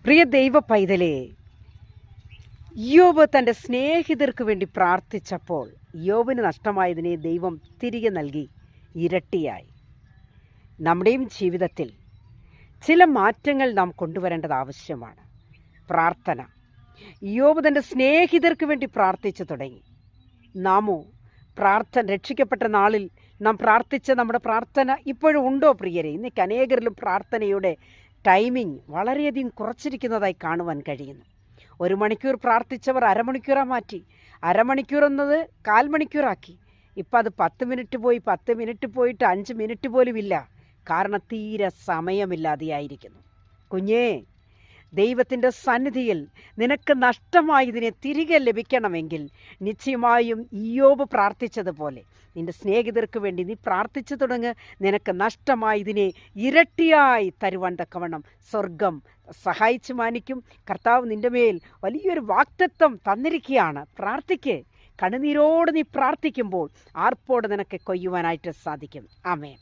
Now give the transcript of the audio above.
പ്രിയ ദൈവ പൈതലേ, യോബ് തൻ്റെ സ്നേഹിതർക്ക് വേണ്ടി പ്രാർത്ഥിച്ചപ്പോൾ യോബിന് നഷ്ടമായതിനെ ദൈവം തിരികെ നൽകി ഇരട്ടിയായി. നമ്മുടെയും ജീവിതത്തിൽ ചില മാറ്റങ്ങൾ നാം കൊണ്ടുവരേണ്ടത് ആവശ്യമാണ്. പ്രാർത്ഥന. യോബ് തൻ്റെ സ്നേഹിതർക്ക് വേണ്ടി പ്രാർത്ഥിച്ചു തുടങ്ങി. നാമോ രക്ഷിക്കപ്പെട്ട നാളിൽ നാം പ്രാർത്ഥിച്ച നമ്മുടെ പ്രാർത്ഥന ഇപ്പോഴും ഉണ്ടോ പ്രിയരെ? ഇന്നേക്ക് അനേകരിലും പ്രാർത്ഥനയുടെ ടൈമിംഗ് വളരെയധികം കുറച്ചിരിക്കുന്നതായി കാണുവാൻ കഴിയുന്നു. 1 മണിക്കൂർ പ്രാർത്ഥിച്ചവർ അരമണിക്കൂറായി മാറ്റി, അരമണിക്കൂർ എന്നത് 1/4 മണിക്കൂറാക്കി. ഇപ്പം അത് 10 മിനിറ്റ് പോയി, 10 മിനിറ്റ് പോയിട്ട് 5 മിനിറ്റ് പോലും ഇല്ല. കാരണം തീരെ സമയമില്ലാതെയായിരിക്കുന്നു. കുഞ്ഞേ, ദൈവത്തിൻ്റെ സന്നിധിയിൽ നിനക്ക് നഷ്ടമായതിനെ തിരികെ ലഭിക്കണമെങ്കിൽ നിശ്ചയമായും ഇയ്യോബ് പ്രാർത്ഥിച്ചതുപോലെ നിൻ്റെ സ്നേഹിതർക്ക് വേണ്ടി നീ പ്രാർത്ഥിച്ചു തുടങ്ങ്. നിനക്ക് നഷ്ടമായതിനെ ഇരട്ടിയായി തരുവാൻ തക്കവണ്ണം സ്വർഗം സഹായിച്ചു മാനിക്കും. കർത്താവ് നിൻ്റെ മേൽ വലിയൊരു വാഗ്ദത്തം തന്നിരിക്കുകയാണ്. പ്രാർത്ഥിക്ക്. കണ്ണുനീരോട് നീ പ്രാർത്ഥിക്കുമ്പോൾ ആർപ്പോടെ നിനക്ക് കൊയ്യുവാനായിട്ട് സാധിക്കും. ആമേൻ.